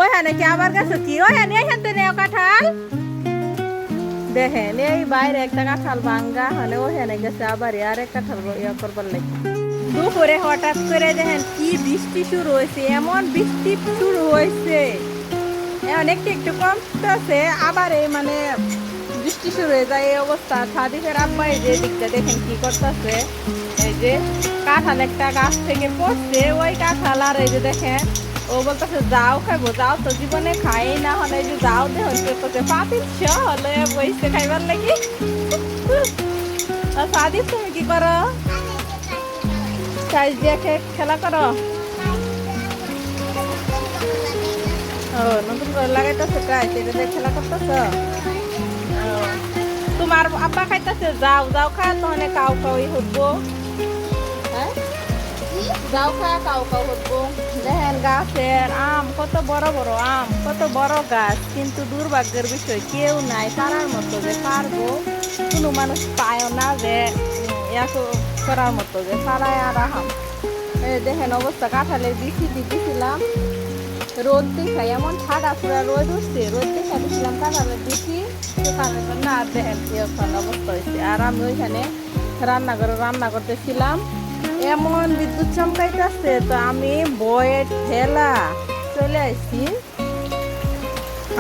ওখানে কি আবার গেছো কি ওখানে এখানে নেও কাঁঠাল দেখেন এই বাইরে একটা কাঁঠাল ভাঙ্গা হলে ওখানে গেছে আবার আর এক কাঁঠাল ইয়া করবার লাগে দুপুরে হঠাৎ করে দেখেন কি বৃষ্টি শুরু হয়েছে এমন বৃষ্টি শুরু হয়েছে এখন একটু একটু কমতেছে আবার এই মানে বৃষ্টি শুরু হয়ে যায় এই অবস্থা সাদিকের আব্বা এই যে দিকটা দেখেন কি করতেছে এই যে কাঁঠাল একটা গাছ থেকে পড়ছে ওই কাঁঠাল আর এই যে দেখেন ও বলতেছে যাও খাইবো যাও তো জীবনে খাই না হলে এই যে যাও দে হচ্ছে পাতিস হলে বইছে খাইবার লাগি সাদিক তুমি কি করো সাইজ দিয়ে খেলা করো ও নতুন করে লাগাইতেছে প্রায় সেটা দিয়ে খেলা করতেছ তোমার আব্বা খাইতেছে যাও যাও খা তাহলে কাউ কাউই হবো হ্যাঁ যাও খা কাউ কাউ হবো দেখেন গাছের আম কত বড় বড় আম কত বড় গাছ কিন্তু দুর্ভাগ্যের বিষয় কেউ নাই পারার মতো যে পারবো কোনো মানুষ পায়ও না যে এত করার মতো যে পারায় আর আম দেখেন অবস্থা কাঁঠালের বিচি দিতেছিলাম রোদ দেখাই এমন ঠাডা পুরা রোদ উঠছে রোদ দেখা দিচ্ছিলাম কাঁঠালের বিচি না আর দেখেন কি অবস্থা হয়েছে আর আমি ওইখানে রান্নাঘরে রান্না করতেছিলাম এমন বিদ্যুৎ চমকাইতেছে তো আমি বয়ে ঠেলা চলে আসছি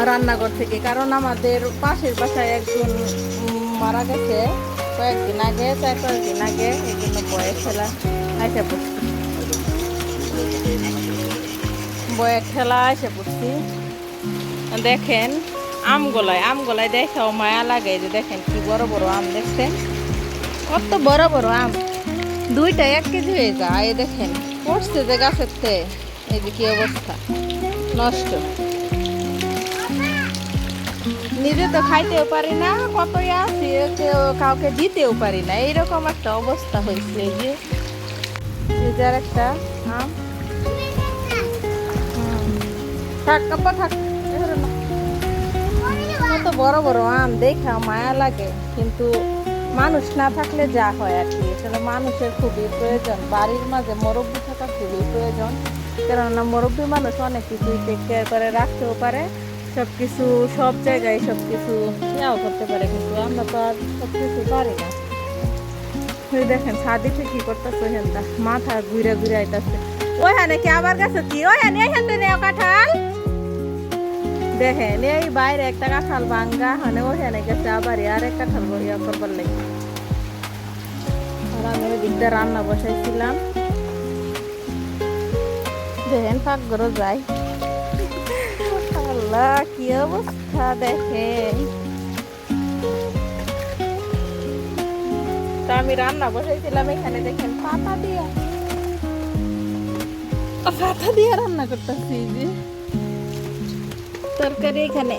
রান্নাঘর থেকে কারণ আমাদের পাশের বাসায় একজন মারা গেছে কয়েকদিন আগে 4-5 দিন আগে এই জন্য বয়ে ঠেলা এসে পড়ছি বয়ে ঠেলা এসে পড়ছি দেখেন আমগোলায় দেখাও মায়া লাগে যে দেখেন কি বড় বড় আম দেখছেন কত বড় বড় আম 2টা 1 কেজি হয়ে যায় দেখেন পড়ছে যে গাছের থেকে এই যে কি অবস্থা নষ্ট নিজে তো খাইতেও পারি না কতই আছে কাউকে দিতেও পারি না এইরকম একটা অবস্থা হয়েছে এই যে আর একটা আম থাক কাপা থাক কত বড় বড় আম দেখা মায়া লাগে কিন্তু মানুষ না থাকলে যা হয় আর কি আসলে মানুষের খুবই প্রয়োজন বাড়ির মাঝে মুরব্বি থাকা খুবই প্রয়োজন কেননা মুরব্বি মানুষ অনেক কিছুই টেক কেয়ার করে রাখতেও পারে সব কিছু সব জায়গায় সব কিছু ইয়াও করতে পারে কিন্তু আমরা তো আর সব কিছু পারি না দেখেন সাদিকে কি করতেছে হেনটা মাথা ঘুরে ঘুরে আইতাছে ওইখানে কি আবার গেছে কি ওইখানে এখানে নেও কাঁঠাল দেখেন এই বাইরে একটা কাঁঠাল ভাঙ্গা মানে ওখানে গেছে আবার আর এক কাঁঠাল ইয়া করবার লাগে আর আমি ওই দিকটা রান্না বসাইছিলাম দেখেন পাক ঘরে যাই আল্লাহ কি অবস্থা দেখেন তা আমি রান্না বসাইছিলাম এখানে দেখেন পাতা দিয়ে রান্না করতেছি যে তরকারি এখানে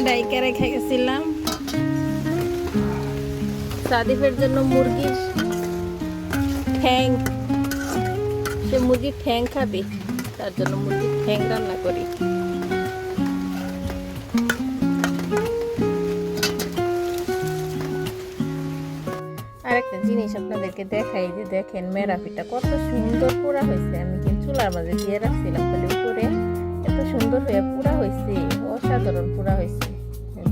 ডাইকা রেখে গেছিলাম সাদিফের জন্য মুরগির ঠ্যাং সে মুরগির ঠ্যাং খাবে তার জন্য মুরগির ঠ্যাং রান্না করি আরেকটা জিনিস আপনাদেরকে দেখাই যে দেখেন মেরাপিটা কত সুন্দর পোড়া হয়েছে আমি কিন্তু চুলার মাঝে দিয়ে রাখছিলাম বলে উপরে এত সুন্দর হয়ে পুরা হয়েছে অসাধারণ পুরা হয়েছে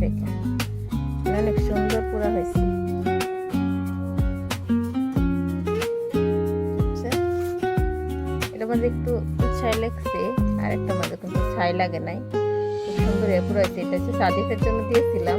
দেখেন অনেক সুন্দর পুরা হয়েছে এটা মাঝে একটু ছাই লাগছে আর একটা মাঝে কিন্তু ছাই লাগে নাই খুব সুন্দর হয়ে পুরা হয়েছে এটা হচ্ছে সাদিফের জন্য দিয়েছিলাম